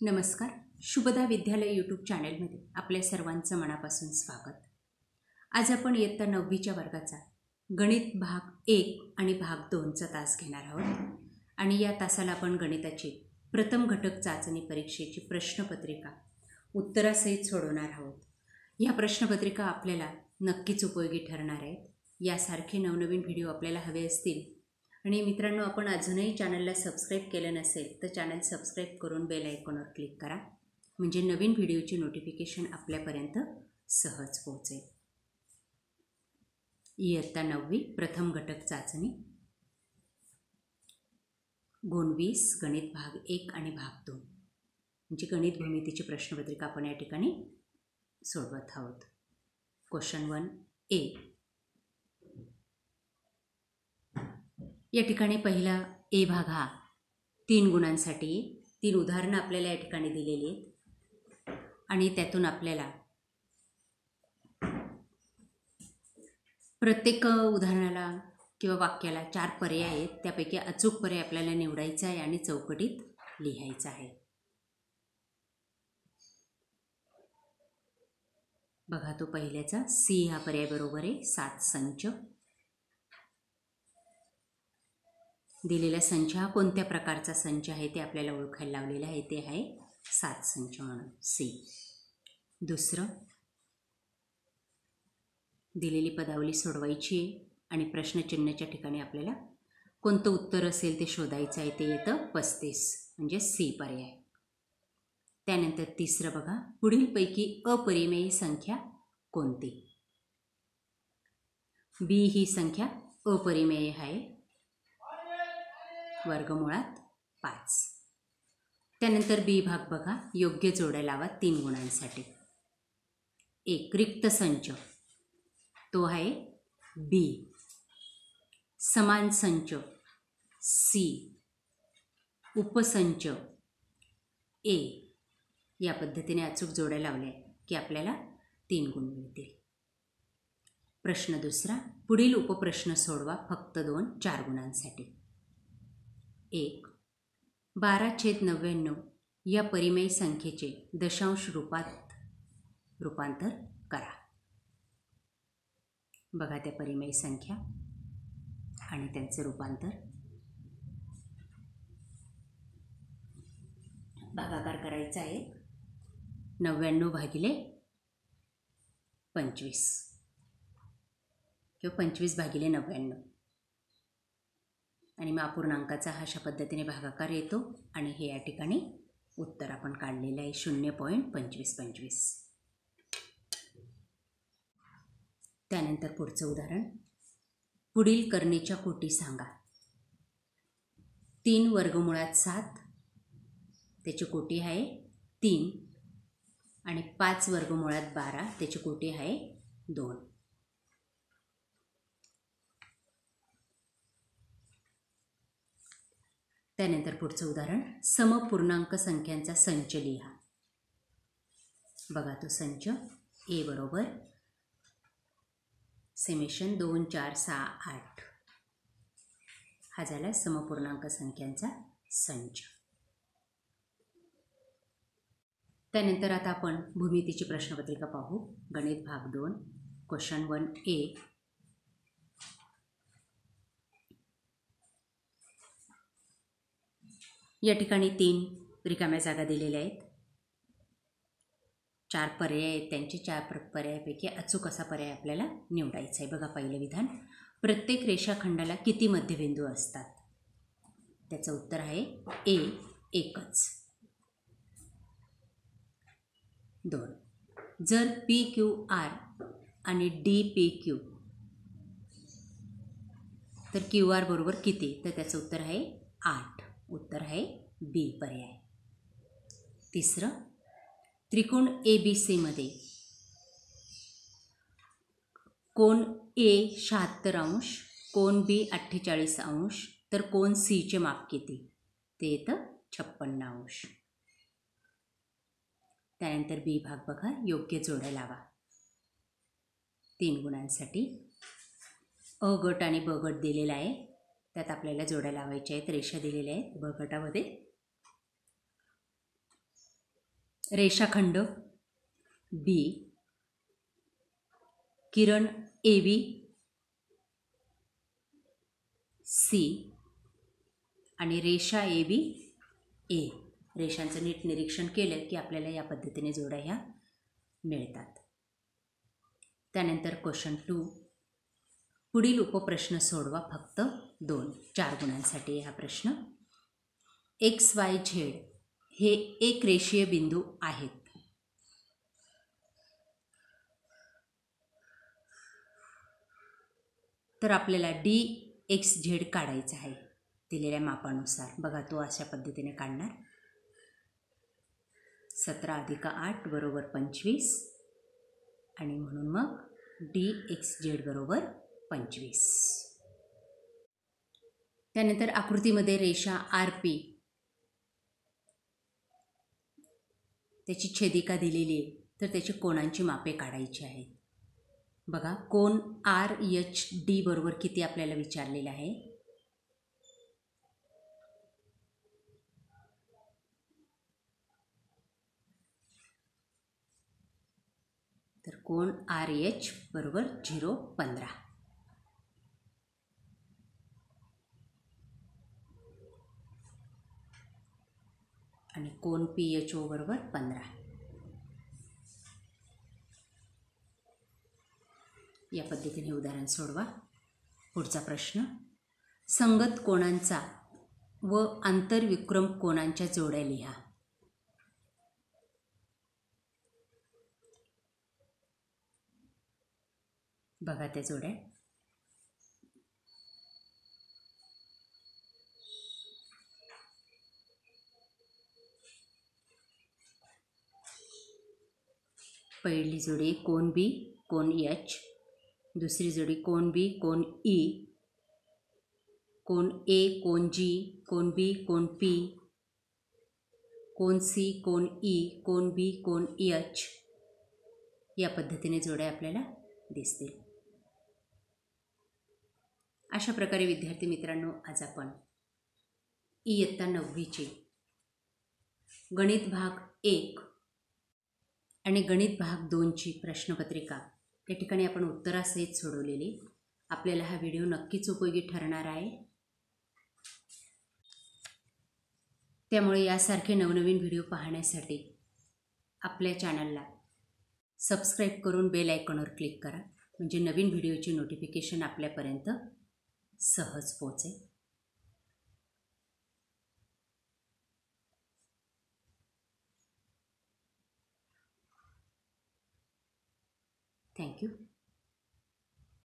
नमस्कार. शुभदा विद्यालय यूट्यूब चॅनलमध्ये आपल्या सर्वांचं मनापासून स्वागत. आज आपण इयत्ता 9वीच्या वर्गाचा गणित भाग 1 आणि भाग 2चा तास घेणार आहोत आणि या तासाला आपण गणिताची प्रथम घटक चाचणी परीक्षेची प्रश्नपत्रिका उत्तरासहित सोडवणार आहोत. या प्रश्नपत्रिका आपल्याला नक्कीच उपयोगी ठरणार आहेत. यासारखे नवनवीन व्हिडिओ आपल्याला हवे असतील आणि मित्रांनो, आपण अजूनही चॅनलला सबस्क्राईब केलं नसेल तर चॅनल सबस्क्राईब करून बेल आयकॉनवर क्लिक करा, म्हणजे नवीन व्हिडिओची नोटिफिकेशन आपल्यापर्यंत सहज पोहोचेल. इयत्ता 9वी प्रथम घटक चाचणी गुण 20 गणित भाग 1 आणि भाग 2 म्हणजे गणित भूमितीची प्रश्नपत्रिका आपण या ठिकाणी सोडवत आहोत. Question 1A. या ठिकाणी पहिला ए भाग हा 3 गुणांसाठी 3 उदाहरणं आपल्याला या ठिकाणी दिलेली आहेत आणि त्यातून आपल्याला प्रत्येक उदाहरणाला किंवा वाक्याला 4 पर्याय आहेत. त्यापैकी अचूक पर्याय आपल्याला निवडायचा आहे आणि चौकटीत लिहायचा आहे. बघा, तो पहिल्याचा सी हा पर्याय बरोबर आहे. 7 संच. दिलेला संच हा कोणत्या प्रकारचा संच आहे ते आपल्याला ओळखायला लावलेला आहे. ते आहे 7 संच म्हणून सी. दुसरं, दिलेली पदावली सोडवायची आहे आणि प्रश्नचिन्हाच्या ठिकाणी आपल्याला कोणतं उत्तर असेल ते शोधायचं आहे. ते येतं 35 म्हणजे सी पर्याय. त्यानंतर तिसरं बघा, पुढीलपैकी अपरिमेयी संख्या कोणती? बी ही संख्या अपरिमेय आहे, वर्गमुळात 5. त्यानंतर बी भाग बघा, योग्य जोड्या लावा 3 गुणांसाठी. एक रिक्त संच, तो आहे बी. समान संच सी. उपसंच ए. या पद्धतीने अचूक जोड्या लावल्या की आपल्याला 3 गुण मिळतील. प्रश्न दुसरा, पुढील उपप्रश्न सोडवा फक्त 4 गुणांसाठी. 1. 12/99 या परिमेय संख्येचे दशांश रूपात रूपांतर करा. बघा त्या परिमेय संख्या आणि त्यांचे रूपांतर. भागाकार करायचा आहे 99/25 किंवा 25/99 आणि मग अपूर्णांकाचा हा अशा पद्धतीने भागाकार येतो आणि हे या ठिकाणी उत्तर आपण काढलेलं आहे 0.2525. त्यानंतर पुढचं उदाहरण, पुढील करणीच्या कोटी सांगा. 3 वर्गमुळात 7 त्याची कोटी आहे 3 आणि 5 वर्गमुळात 12 त्याची कोटी आहे 2. त्यानंतर पुढचं उदाहरण, समपूर्णांक संख्यांचा संच लिहा. बघा तो संच ए बरोबर समेशन 2 4 6 8 हा झाला समपूर्णांक संख्यांचा संच. त्यानंतर आता आपण भूमितीची प्रश्नपत्रिका पाहू. गणित भाग 2 क्वेश्चन 1A. या ठिकाणी 3 रिकाम्या जागा दिलेल्या आहेत. 4 पर्याय आहेत. त्यांचे 4 पर्यायापैकी अचूक असा पर्याय आपल्याला निवडायचा आहे. बघा पहिलं विधान, प्रत्येक रेषाखंडाला किती मध्यबिंदू असतात? त्याचं उत्तर आहे ए, एकच. 2. जर PQR आणि DPQ तर QR बरोबर किती? तर त्याचं उत्तर आहे 8. उत्तर आहे बी पर्याय. तिसरं, त्रिकोण ABC मध्ये कोण A 76 अंश, कोण B 48 अंश तर कोण C चे माप किती? ते येतं 56 अंश. त्यानंतर बी भाग बघा, योग्य जोड्या लावा 3 गुणांसाठी. अ गट आणि ब गट दिलेला आहे, त्यात आपल्याला जोड्या लावायच्या आहेत. रेषा दिलेल्या आहेत ब गटामध्ये. रेषाखंड बी, किरण AB सी आणि रेषा AB ए. रेषांचं नीट निरीक्षण केलं की आपल्याला या पद्धतीने जोड्या ह्या मिळतात. त्यानंतर क्वेश्चन 2, पुढील उपप्रश्न सोडवा, फक्त 2, 4 गुणांसाठी हा प्रश्न. XYZ हे एक रेषीय बिंदू आहेत. तर आपल्याला DXZ काढायचा आहे दिलेल्या मापानुसार. बघा तो अशा पद्धतीने काढणार. 17 + 8 = 25 आणि म्हणून मग DXZ = 25. त्यानंतर आकृतीमध्ये रेषा RP त्याची छेदिका दिलेली आहे, तर त्याची कोनांची मापे काढायची आहेत. बघा कोन RHD बरोबर किती आपल्याला विचारलेलं आहे. तर कोन RH बरोबर 0,15 आणि कोन PHO बरोबर 15. या पद्धतीने उदाहरण सोडवा. पुढचा प्रश्न, संगत कोनांचा व आंतरविक्रम कोनांच्या जोड्या लिहा. बघा त्या जोड्या. पहिली जोडी कोन B कोन H, दुसरी जोडी कोन B cone E, cone A cone G, cone B cone P, cone C cone E, cone B cone H. या पद्धतीने जोड्या आपल्याला दिसतील. अशा प्रकारे विद्यार्थी मित्रांनो, आज आपण इयत्ता 9वीची गणित भाग 1 आणि गणित भाग 2ची प्रश्नपत्रिका या ठिकाणी आपण उत्तरासहित सोडवलेली. आपल्याला हा व्हिडिओ नक्कीच उपयोगी ठरणार आहे. त्यामुळे यासारखे नवनवीन व्हिडिओ पाहण्यासाठी आपल्या चॅनलला सबस्क्राईब करून बेल आयकॉनवर क्लिक करा, म्हणजे नवीन व्हिडिओची नोटिफिकेशन आपल्यापर्यंत सहज पोहोचेल. थँक्यू.